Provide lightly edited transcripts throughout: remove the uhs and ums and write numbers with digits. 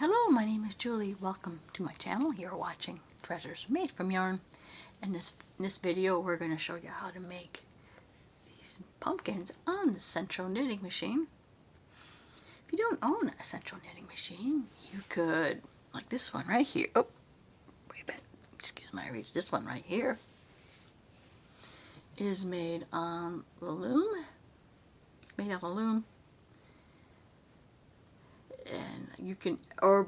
Hello, my name is Julie. Welcome to my channel. You're watching Treasures Made from Yarn. And in this video, we're going to show you how to make these pumpkins on the central knitting machine. If you don't own a central knitting machine, you could, like this one right here. Oh, wait a minute. Excuse my reach. This one right here is made on the loom. It's made on a loom. And you can, or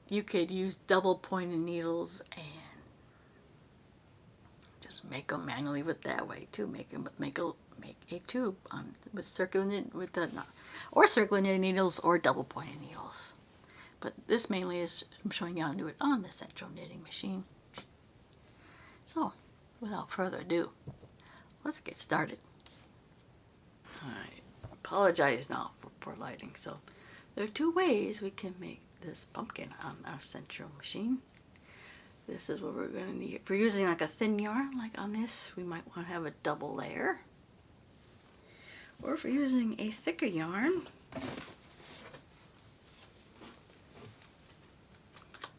you could use double pointed needles and just make them manually with that way too. Make a tube with circular knitting needles or double pointed needles. But this mainly is I'm showing you how to do it on the central knitting machine. So, without further ado, let's get started. I apologize now for poor lighting. So, there are two ways we can make this pumpkin on our central machine. This is what we're going to need. If we're using like a thin yarn, like on this, we might want to have a double layer. Or if we're using a thicker yarn,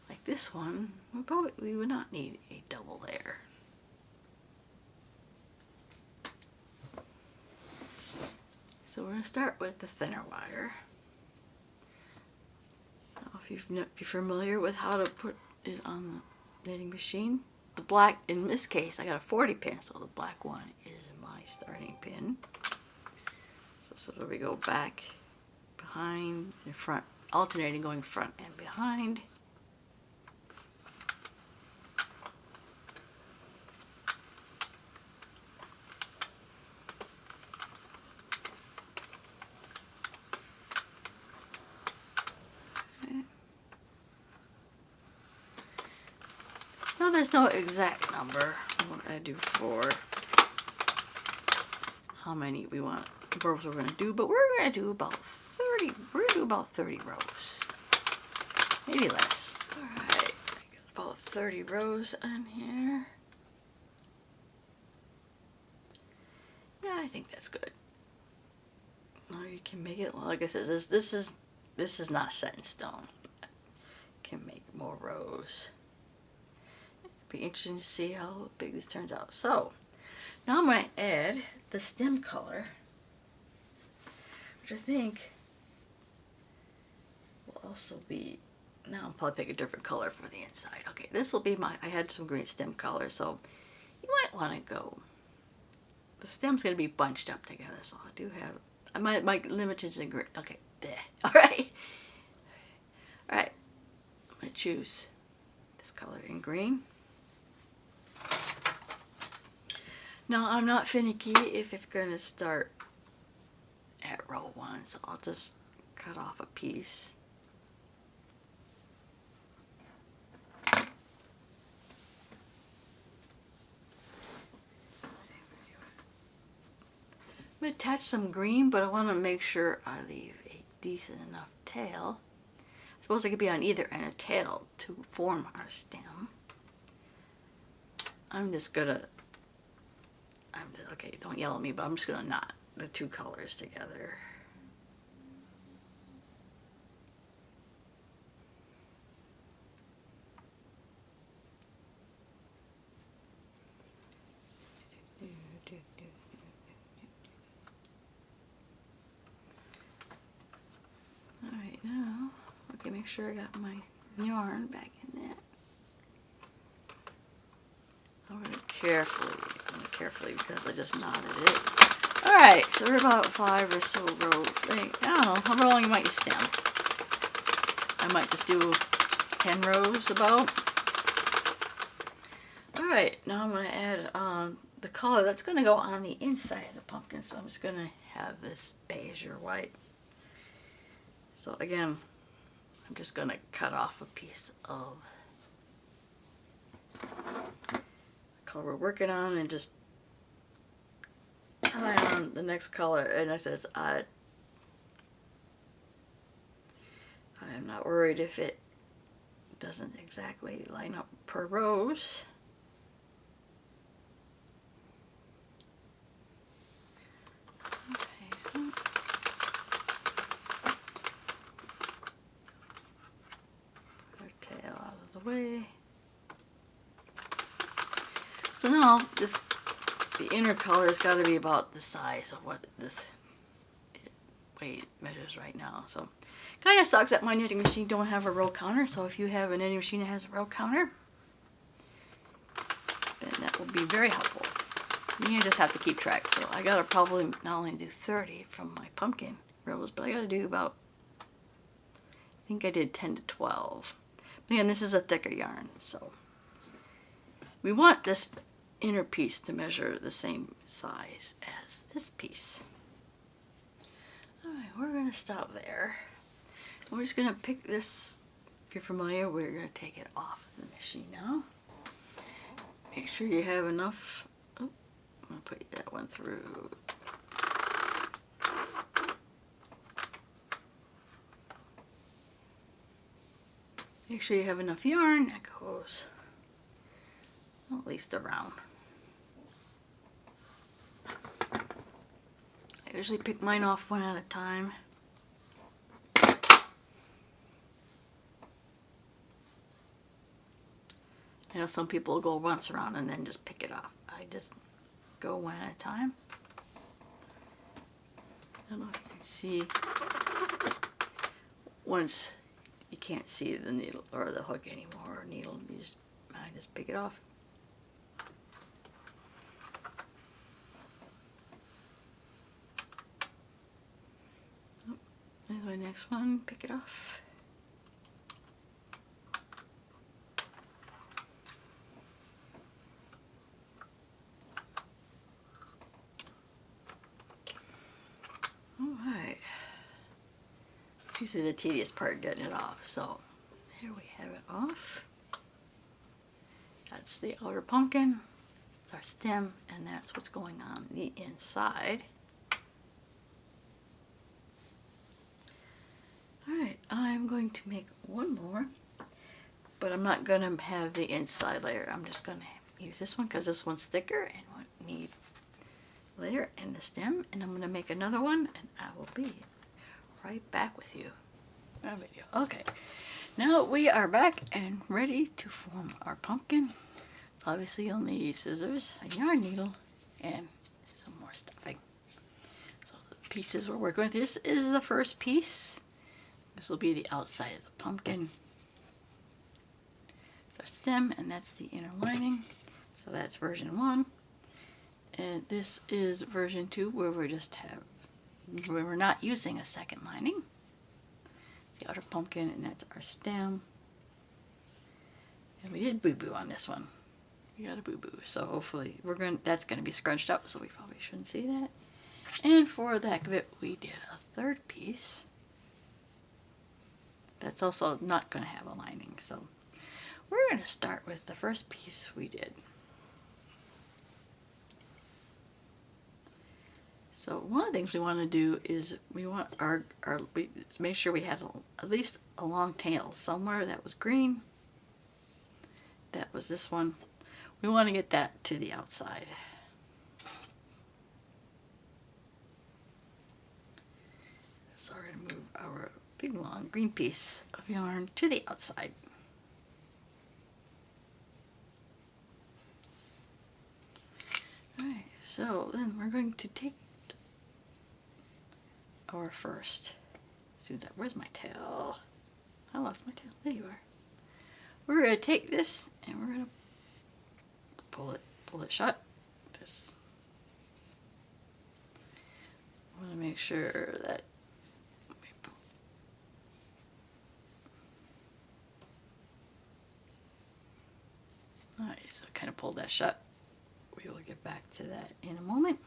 like this one, we would not need a double layer. So we're going to start with the thinner wire. If you're familiar with how to put it on the knitting machine, the black, in this case, I got a 40 pin, so the black one is my starting pin. So where we go back, behind, and front, alternating going front and behind. Now there's no exact number what I do for how many we want rows we're going to do, but we're going to do about 30. We're going to do about 30 rows, maybe less. All right, I got about 30 rows on here. Yeah, I think that's good. Now you can make it, like I said, this is not set in stone. You can make more rows. Be interesting to see how big this turns out. So now I'm going to add the stem color, which I think will also be, now I'll probably pick a different color for the inside. Okay, this will be I had some green stem color, so you might want to go, the stem's going to be bunched up together, so I do have, I might limit it to green. Okay, there. All right, I'm going to choose this color in green. Now, I'm not finicky if it's going to start at row 1, so I'll just cut off a piece. I'm going to attach some green, but I want to make sure I leave a decent enough tail. I suppose it could be on either end, a tail to form our stem. I'm just going to, okay, don't yell at me, but I'm just going to knot the two colors together. Alright, now, okay, make sure I got my yarn back in there. I'm going to carefully because I just knotted it. Alright, so we're about 5 or so rows. I don't know, how long you might use stem? I might just do 10 rows about. Alright, now I'm going to add the color that's going to go on the inside of the pumpkin. So I'm just going to have this beige or white. So again, I'm just going to cut off a piece of color we're working on and just tie on the next color. And I says I am not worried if it doesn't exactly line up per rows. Okay. So now the inner color has got to be about the size of what this weight measures right now. So kind of sucks that my knitting machine don't have a row counter. So if you have a knitting machine that has a row counter, then that will be very helpful. You just have to keep track. So I gotta probably not only do 30 from my pumpkin rows, but I gotta do about, I think I did 10 to 12. But again, this is a thicker yarn, so we want this inner piece to measure the same size as this piece. Alright, we're gonna stop there. We're just gonna pick this. If you're familiar, we're gonna take it off the machine now. Make sure you have enough. Oh, I'm gonna put that one through. Make sure you have enough yarn that goes at least around. I usually pick mine off one at a time. I know some people go once around and then just pick it off. I just go one at a time. I don't know if you can see. Once you can't see the needle or the hook anymore, or needle, I just pick it off. Oh, there's my next one. Pick it off. Alright. It's usually the tedious part, getting it off. So here we have it off. That's the outer pumpkin. It's our stem, and that's what's going on the inside. Alright, I'm going to make one more, but I'm not going to have the inside layer. I'm just going to use this one because this one's thicker and won't need layer and the stem, and I'm going to make another one, and I will be right back with you. Okay, now we are back and ready to form our pumpkin. So obviously you'll need scissors, a yarn needle, and some more stuffing. So the pieces we're working with, this is the first piece. This will be the outside of the pumpkin. It's our stem, and that's the inner lining. So that's version 1. And this is version 2, where we're not using a second lining. The outer pumpkin, and that's our stem. And we did boo-boo on this one. We got a boo-boo, so hopefully that's gonna be scrunched up, so we probably shouldn't see that. And for the heck of it, we did a third piece. That's also not gonna have a lining, so we're gonna start with the first piece we did. So one of the things we want to do is we want make sure we had at least a long tail somewhere that was green. That was this one. We want to get that to the outside. So we're going to move our big long green piece of yarn to the outside. Alright, so then we're going to take our first. Where's my tail? I lost my tail. There you are. We're going to take this and we're going to pull it shut. Just want to make sure that alright, so kind of pull that shut. We will get back to that in a moment.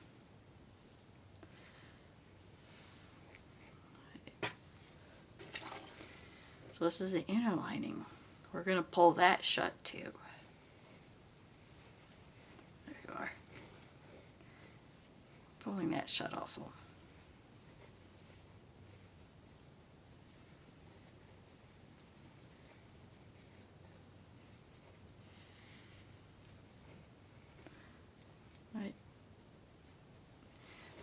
So this is the inner lining. We're going to pull that shut too. There you are. Pulling that shut also. Right.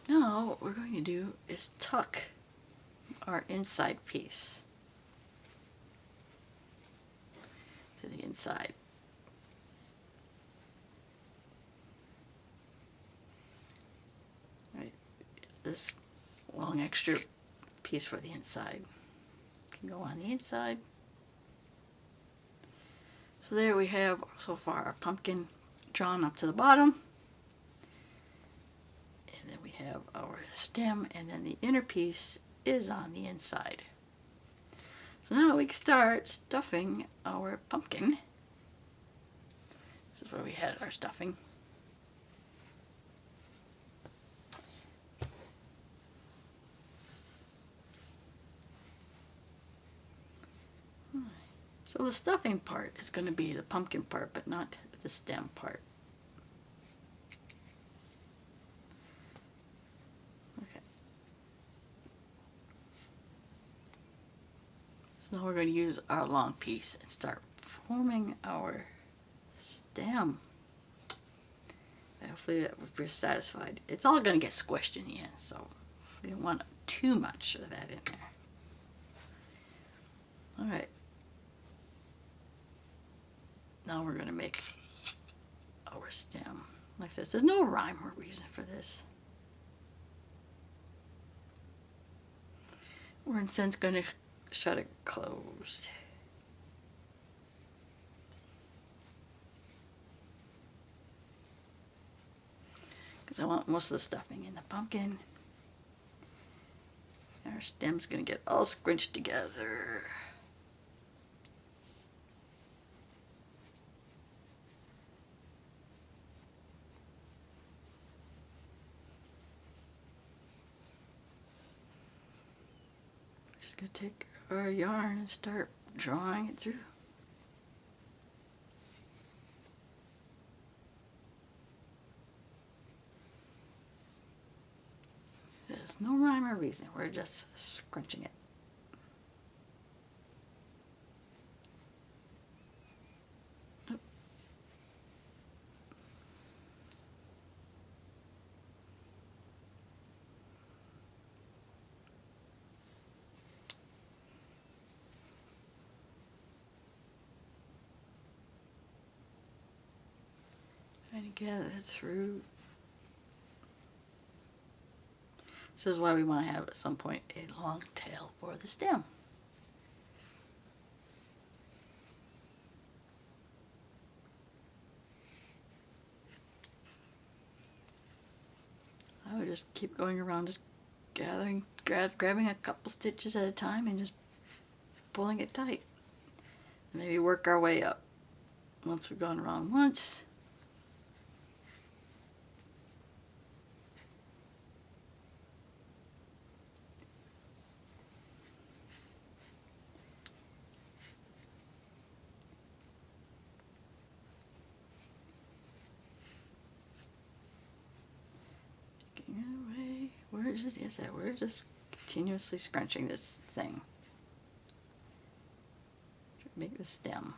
Now what we're going to do is tuck our inside piece to the inside. this long extra piece for the inside. Can go on the inside. So there we have so far our pumpkin drawn up to the bottom. And then we have our stem, and then the inner piece is on the inside. So now we can start stuffing our pumpkin. This is where we had our stuffing. So the stuffing part is going to be the pumpkin part, but not the stem part. Okay. So now we're going to use our long piece and start forming our stem. Hopefully that we're satisfied. It's all going to get squished in the end, so we don't want too much of that in there. All right. Now we're going to make our stem. Like I said, there's no rhyme or reason for this. We're in a sense going to shut it closed. Because I want most of the stuffing in the pumpkin. Our stem's going to get all scrunched together. Just going to take our yarn and start drawing it through. There's no rhyme or reason. We're just scrunching it. Oop. Trying to gather through. This is why we want to have at some point a long tail for the stem. I would just keep going around, just grabbing a couple stitches at a time and just pulling it tight. And maybe work our way up. Once we've gone around once, away. Where is it? Is that we're just continuously scrunching this thing to make the stem.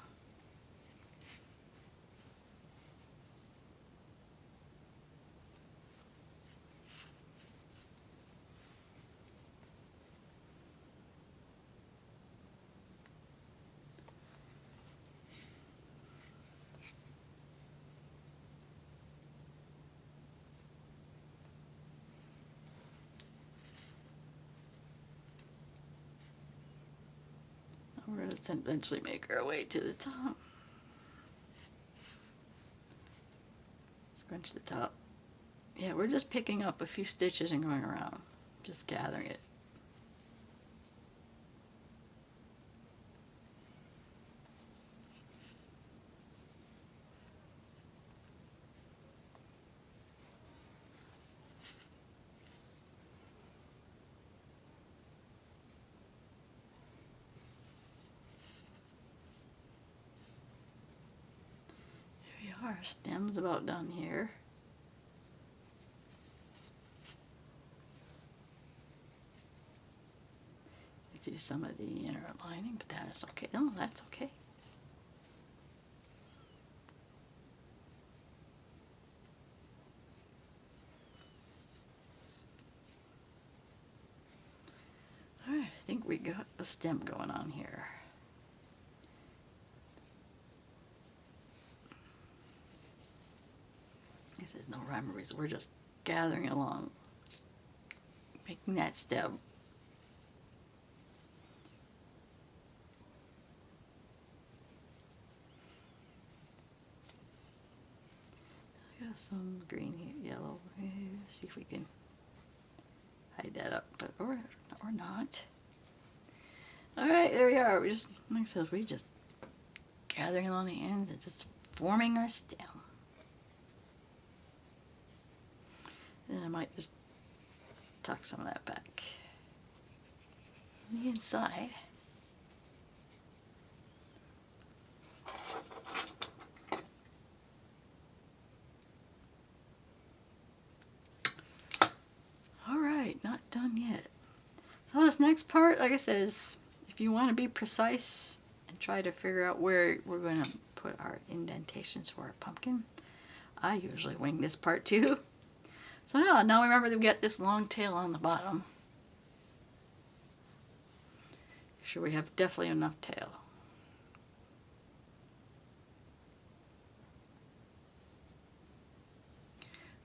We're going to eventually make our way to the top. Scrunch the top. Yeah, we're just picking up a few stitches and going around, just gathering it. Our stem's about done here. You see some of the inner lining, but that's okay. No, that's okay. All right, I think we got a stem going on here. This is no rhyme or reason. We're just gathering along. making that stem. I got some green here, yellow. See if we can hide that up, but or not. All right, there we are. We just, like I said, we just gathering along the ends and just forming our stem. Then I might just tuck some of that back on the inside. All right, not done yet. So this next part, like I said, is if you want to be precise and try to figure out where we're going to put our indentations for our pumpkin, I usually wing this part too. So now remember that we got this long tail on the bottom. Make sure we have definitely enough tail.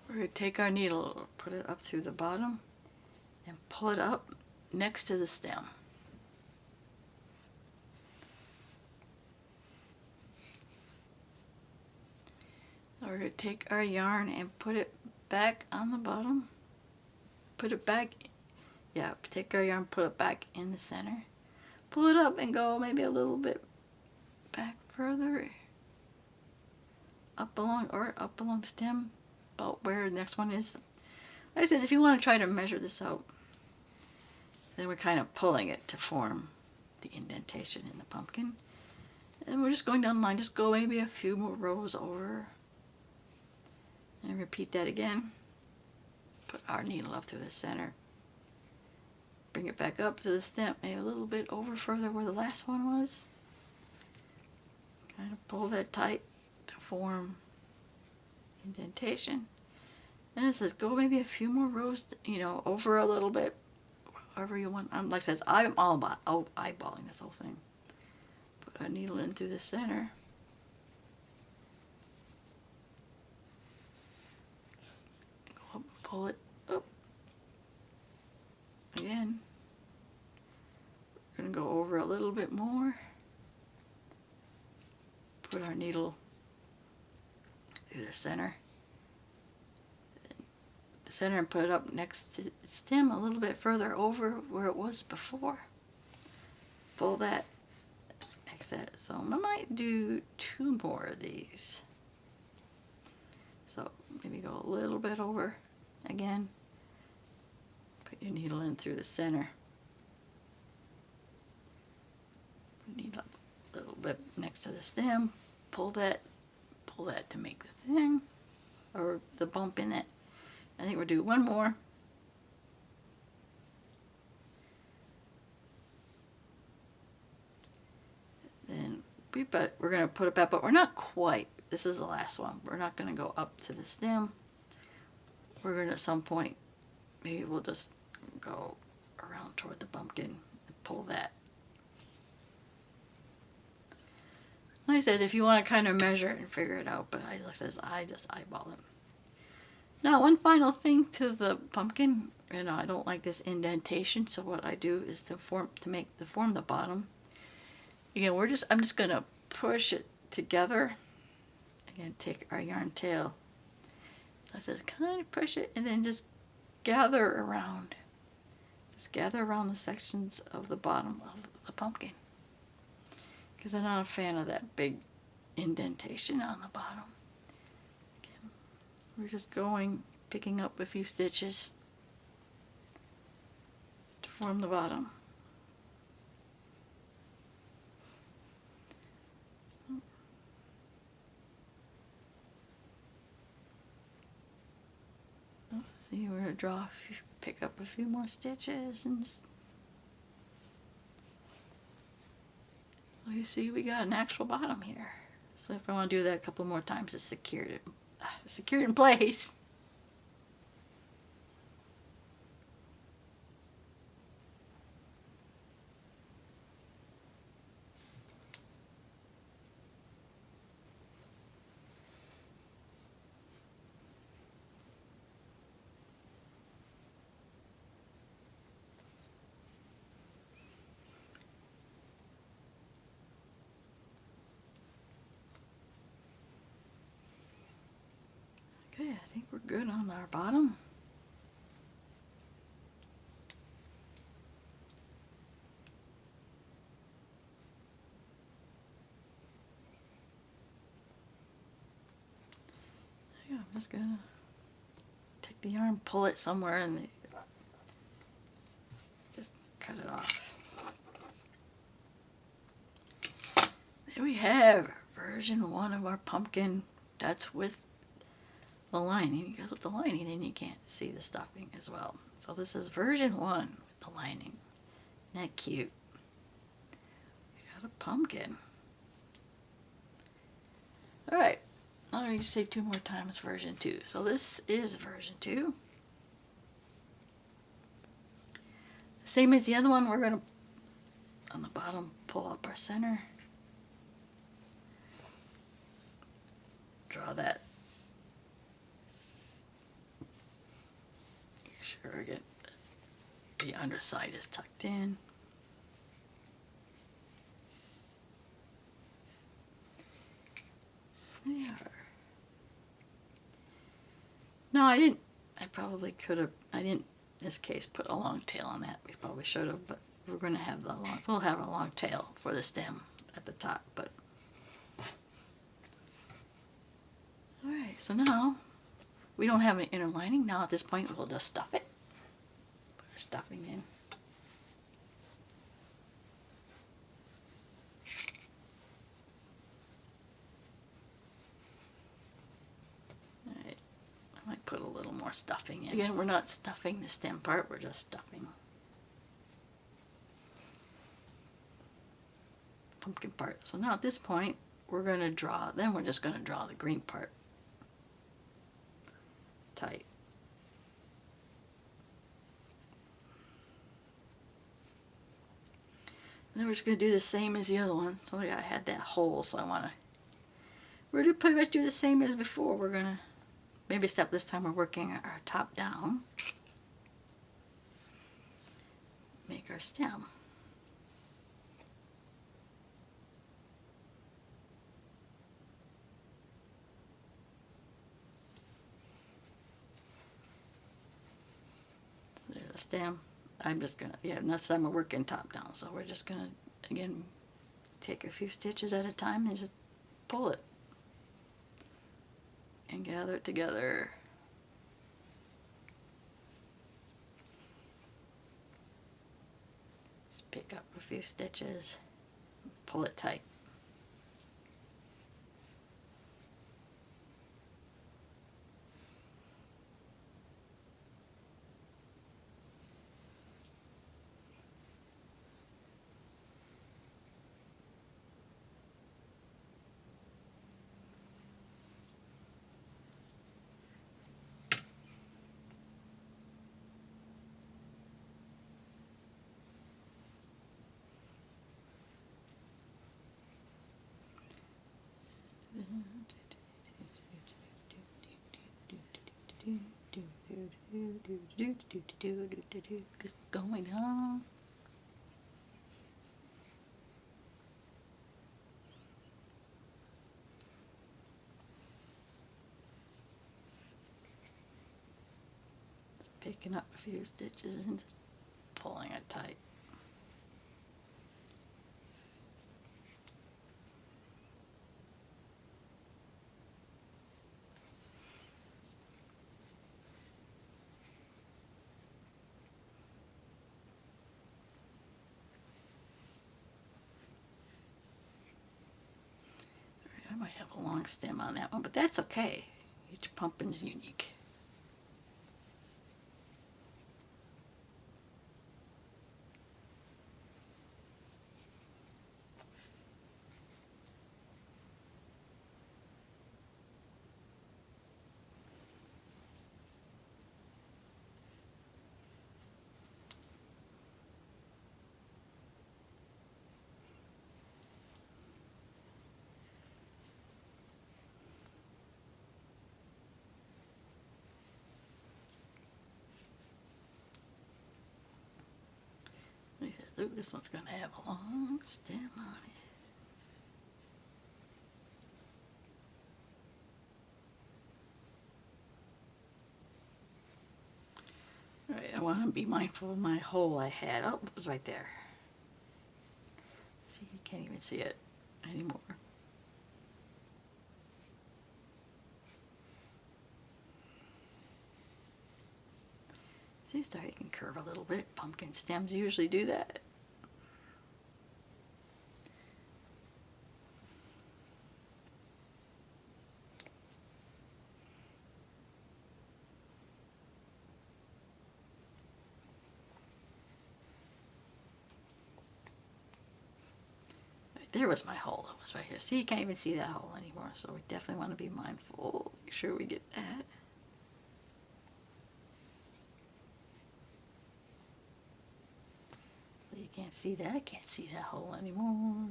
We're going to take our needle, put it up through the bottom, and pull it up next to the stem. We're going to take our yarn and put it back on the bottom. Put it back, yeah, take our yarn, put it back in the center. Pull it up and go maybe a little bit back further. Up along the stem, about where the next one is. Like I said, if you want to try to measure this out, then we're kind of pulling it to form the indentation in the pumpkin. And we're just going down the line, just go maybe a few more rows over. And repeat that again. Put our needle up through the center. Bring it back up to the stem, maybe a little bit over further where the last one was. Kind of pull that tight to form indentation. And it says go maybe a few more rows, over a little bit, however you want. Like I said, I'm all about eyeballing this whole thing. Put a needle in through the center. Go up, pull it up. Again. We're going to go over a little bit more. Put our needle through the center. And put it up next to the stem a little bit further over where it was before. Pull that, make that. So I might do 2 more of these. So maybe go a little bit over again. Put your needle in through the center. Needle up a little bit next to the stem. Pull that to make the thing, or the bump in it. I think we'll do 1 more. Then we're going to put it back, but we're not quite. This is the last one. We're not going to go up to the stem. We're going to, at some point, maybe we'll just go around toward the pumpkin and pull that. Like I said, if you want to kind of measure it and figure it out, but I just eyeball it. Now, one final thing to the pumpkin, I don't like this indentation, so what I do is to form the bottom. Again, I'm just going to push it together. Again, take our yarn tail. I said, kind of push it and then just gather around. Just gather around the sections of the bottom of the pumpkin. Because I'm not a fan of that big indentation on the bottom. We're just picking up a few stitches to form the bottom. See, we're going to pick up a few more stitches, and so you see we got an actual bottom here. So if I want to do that a couple more times, it's secured in place. Okay, I think we're good on our bottom. Yeah, I'm just gonna take the yarn, pull it somewhere, and just cut it off. There we have version 1 of our pumpkin. That's with the lining, because with the lining then you can't see the stuffing as well. So this is version 1 with the lining. Isn't that cute? We got a pumpkin. Alright, I'll need to say 2 more times version 2. So this is version 2. Same as the other one, we're going to, on the bottom, pull up our center. Draw that. Make sure again the underside is tucked in. There. No, I didn't. I probably could have. I didn't, in this case, put a long tail on that. We probably should have, but we're going to have the long. We'll have a long tail for the stem at the top, but. All right. So now we don't have an inner lining. Now at this point, we'll just stuff it. Put our stuffing in. I might put a little more stuffing in. Again, we're not stuffing the stem part, we're just stuffing pumpkin part. So now at this point, we're going to draw, then we're just going to draw the green part tight. And then we're just going to do the same as the other one. So like I had that hole, so I want to, we're going to pretty much do the same as before. We're going to, maybe step this time we're working our top down. Make our stem. So there's a stem. I'm just gonna, yeah, next time we're working top down. So we're just gonna, again, take a few stitches at a time and just pull it. And gather it together. Just pick up a few stitches, pull it tight. Just going on. Just picking up a few stitches and just pulling it tight. I might have a long stem on that one, but that's okay. Each pumpkin is unique. Ooh, this one's going to have a long stem on it. Alright, I want to be mindful of my hole I had. Oh, it was right there. See, you can't even see it anymore. See, so you can curve a little bit. Pumpkin stems usually do that. There was my hole. It was right here. See, you can't even see that hole anymore. So we definitely want to be mindful. Make sure we get that. You can't see that. I can't see that hole anymore.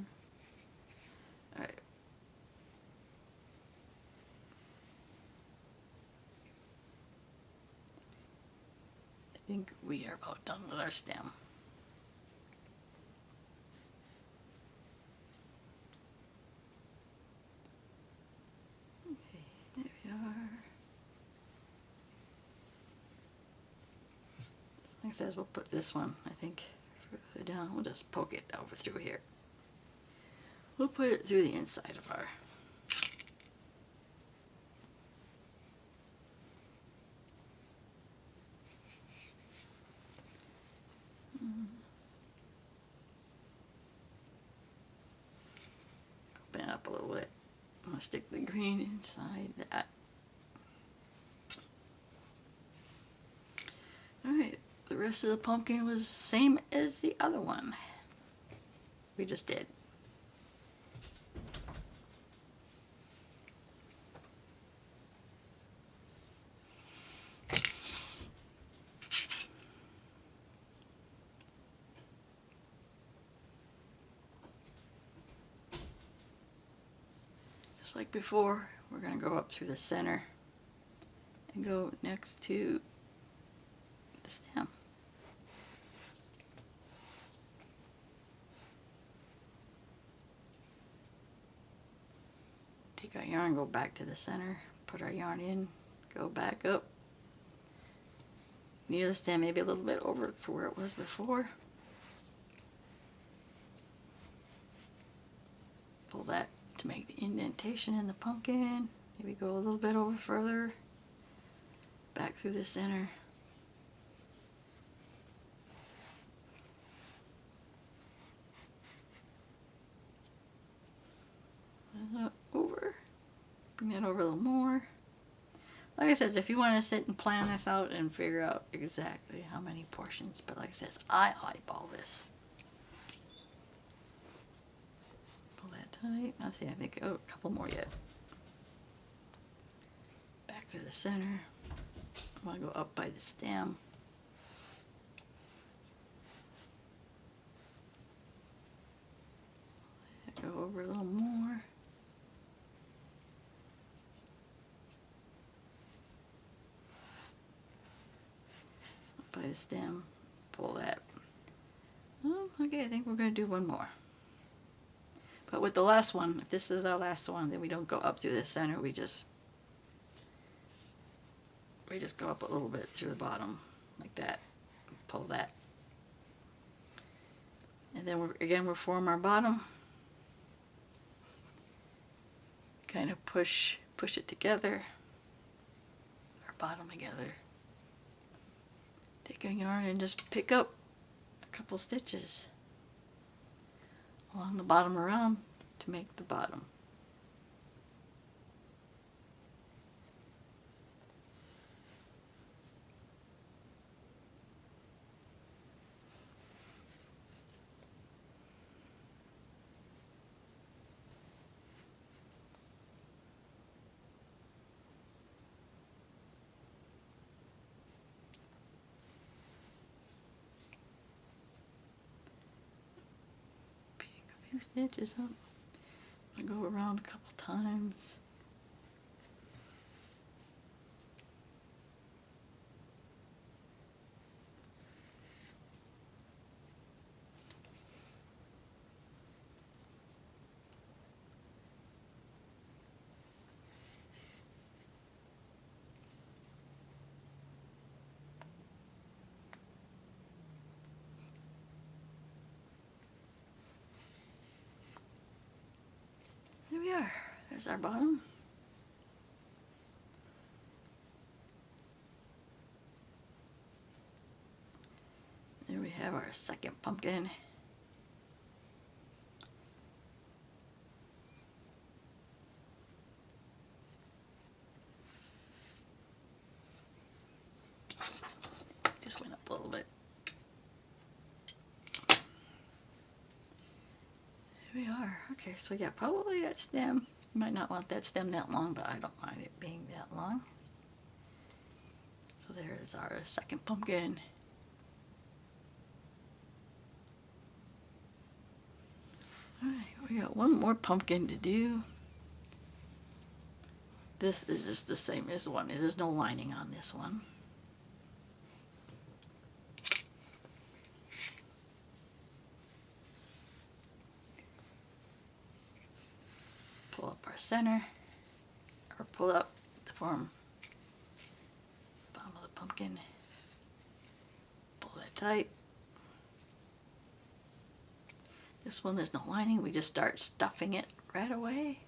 Alright. I think we are about done with our stem. There we are. Like I says, we'll put this one, I think, further down. We'll just poke it over through here. We'll put it through the inside of our open it up a little bit. I'm going to stick the green inside that. Alright, the rest of the pumpkin was the same as the other one we just did. Just like before, we're going to go up through the center and go next to the stem. Take our yarn, go back to the center, put our yarn in, go back up near the stem, maybe a little bit over for where it was before. Pull that to make the indentation in the pumpkin. Maybe go a little bit over further, back through the center. Over. Bring that over a little more. Like I said, if you want to sit and plan this out and figure out exactly how many portions, but like I said, I eyeball this. Pull that tight. Let's see, I think, oh, a couple more yet. Back to the center. I want to go up by the stem. Go over a little more. Up by the stem. Pull that. Oh, okay, I think we're going to do one more. But with the last one, if this is our last one, then we don't go up through the center. We just go up a little bit through the bottom, like that. Pull that. And then we'll form our bottom. Kind of push it together. Our bottom together. Take a yarn and just pick up a couple stitches along the bottom around to make the bottom. Few stitches up. I go around a couple times. There's our bottom. There we have our second pumpkin. Just went up a little bit. There we are. Okay, so yeah, probably that stem. You might not want that stem that long, but I don't mind it being that long. So there's our second pumpkin. Alright, we got one more pumpkin to do. This is just the same as the one. There's no lining on this one. Pull up our center, or pull up to form the bottom of the pumpkin. Pull that tight. This one, there's no lining. We just start stuffing it right away.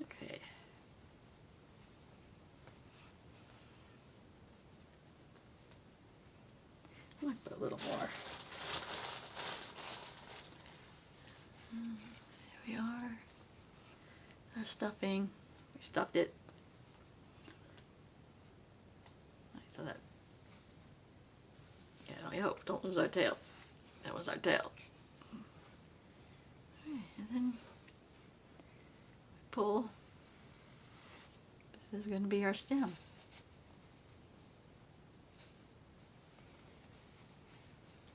Okay. I might put a little more. There we are. Our stuffing. We stuffed it. Right, so that. Yeah, don't lose our tail. That was our tail. Right, and then pull. This is going to be our stem.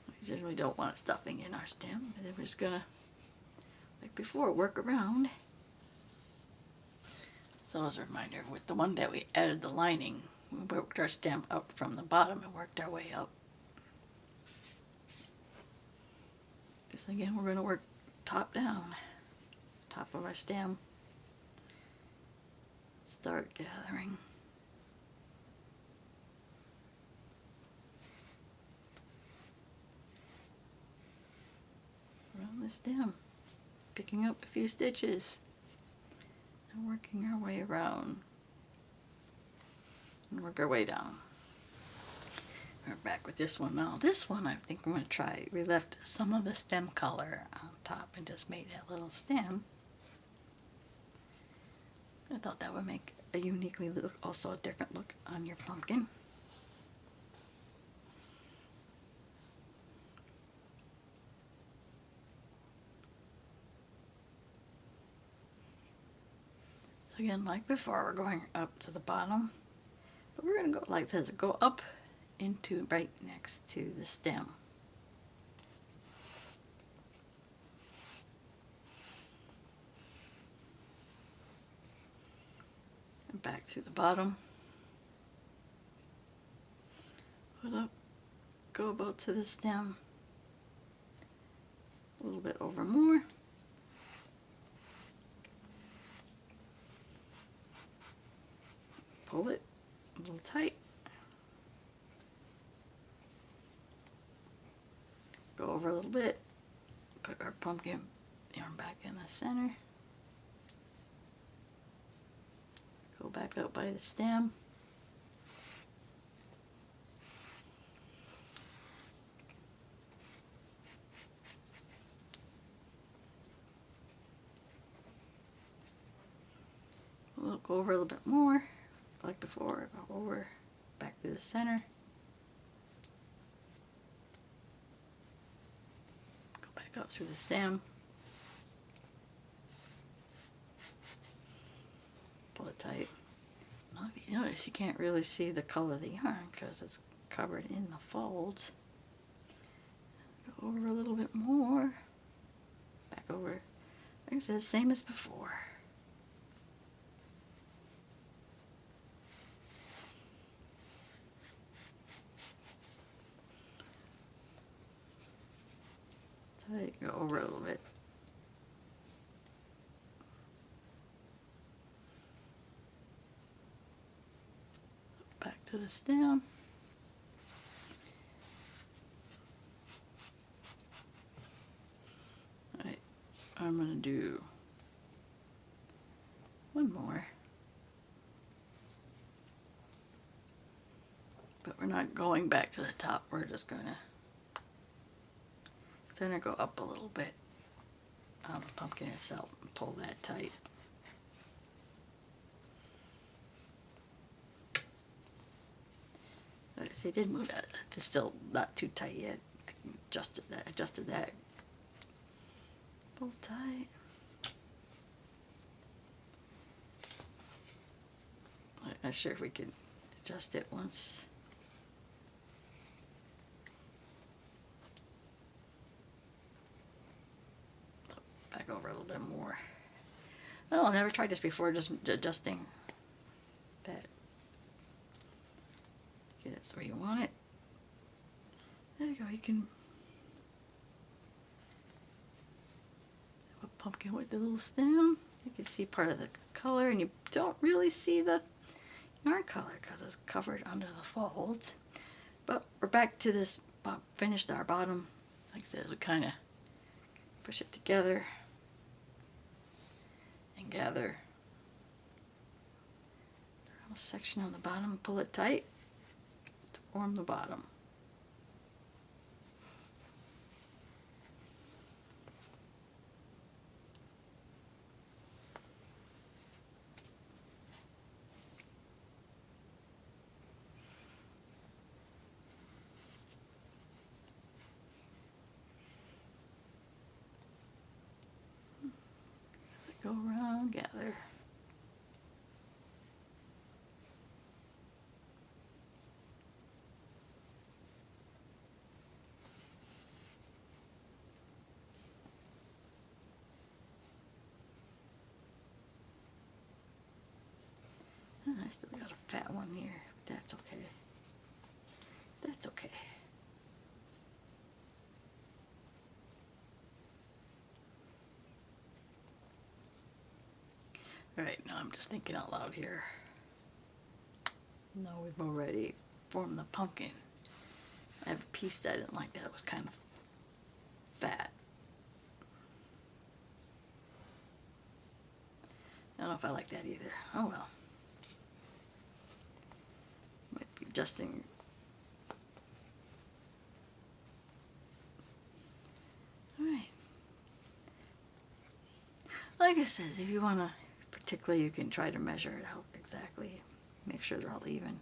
We generally don't want stuffing in our stem, and then we're just going to, like before, work around. So as a reminder, with the one that we added the lining, we worked our stem up from the bottom and worked our way up. This again, we're going to work top down, top of our stem. Start gathering. Around the stem, picking up a few stitches and working our way around and work our way down. We're back with this one now. This one I think I'm going to try. We left some of the stem color on top and just made that little stem. I thought that would make a uniquely look, also a different look on your pumpkin. So again, like before, we're going up to the bottom, but we're going to go like this, go up into right next to the stem. And back to the bottom. Put up, go about to the stem, a little bit over more. Pull it a little tight. Go over a little bit. Put our pumpkin yarn back in the center. Go back up by the stem. We'll go over a little bit more, like before. Go over, back to the center. Go back up through the stem. Pull it tight. Now if you notice, you can't really see the color of the yarn because it's covered in the folds. Go over a little bit more. Back over. Like I said, same as before. Go over a little bit. Back to the stem. Alright, I'm going to do one more. But we're not going back to the top, we're just going to go up a little bit on the pumpkin itself and pull that tight. See, it did move that. It's still not too tight yet. I adjusted that. Pull tight. I'm not sure if we can adjust it once. Back over a little bit more. Oh, I've never tried this before, just adjusting that. Get it where you want it. There you go, you can have a pumpkin with the little stem. You can see part of the color, and you don't really see the yarn color because it's covered under the folds. But we're back to this, finished our bottom. Like I said, we kind of push it together and gather the little section on the bottom, pull it tight to form the bottom. Go around, gather. I still got a fat one here. That's okay. That's okay. Alright, now I'm just thinking out loud here. Now we've already formed the pumpkin. I have a piece that I didn't like that was kind of fat. I don't know if I like that either. Oh well. Might be adjusting. Alright. Like I said, if you want to, particularly, you can try to measure it out exactly. Make sure they're all even.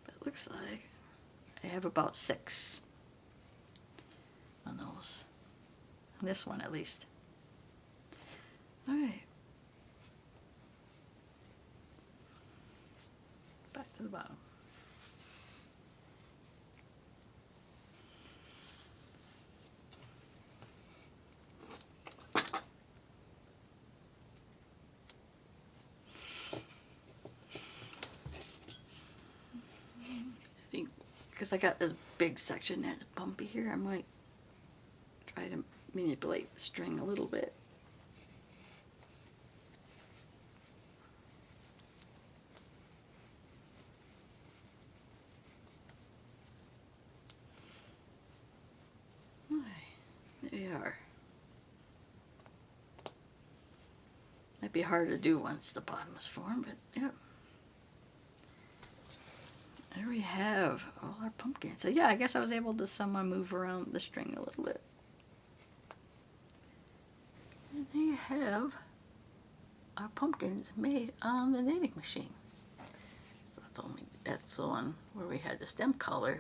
But it looks like I have about 6 on those. On this one at least. Alright. Back to the bottom. Because I got this big section that's bumpy here, I might try to manipulate the string a little bit. Alright, there we are. Might be hard to do once the bottom is formed, but yeah. There we have all our pumpkins. So yeah, I guess I was able to somehow move around the string a little bit. And there you have our pumpkins made on the knitting machine. So that's the one where we had the stem color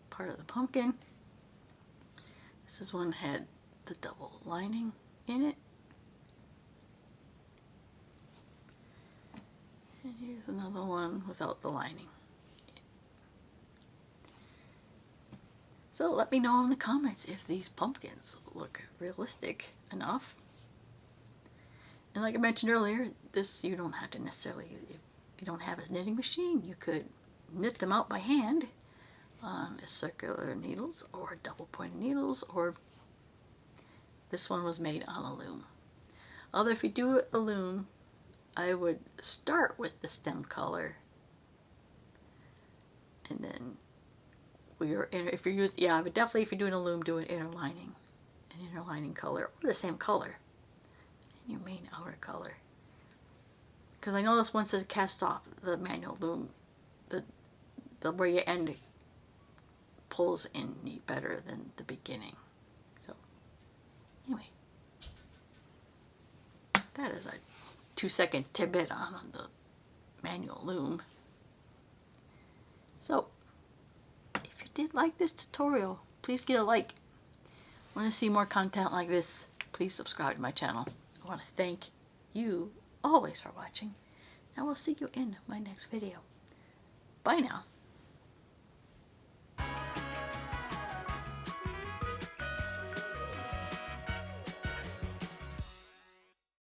part of the pumpkin. This is one had the double lining in it. And here's another one without the lining. So let me know in the comments if these pumpkins look realistic enough. And like I mentioned earlier, this you don't have to necessarily, if you don't have a knitting machine, you could knit them out by hand on circular needles or double pointed needles or This one was made on a loom. Although if you do a loom, I would start with the stem color, and then if you're using, yeah, but definitely if you're doing a loom, do an inner lining color, or the same color, and your main outer color. Because I noticed once it's cast off the manual loom, the where you end pulls in neat better than the beginning. So anyway, that is a 2-second tidbit on the manual loom. So if you did like this tutorial, please give a like. Want to see more content like this, please subscribe to my channel. I want to thank you always for watching. I will see you in my next video. Bye now.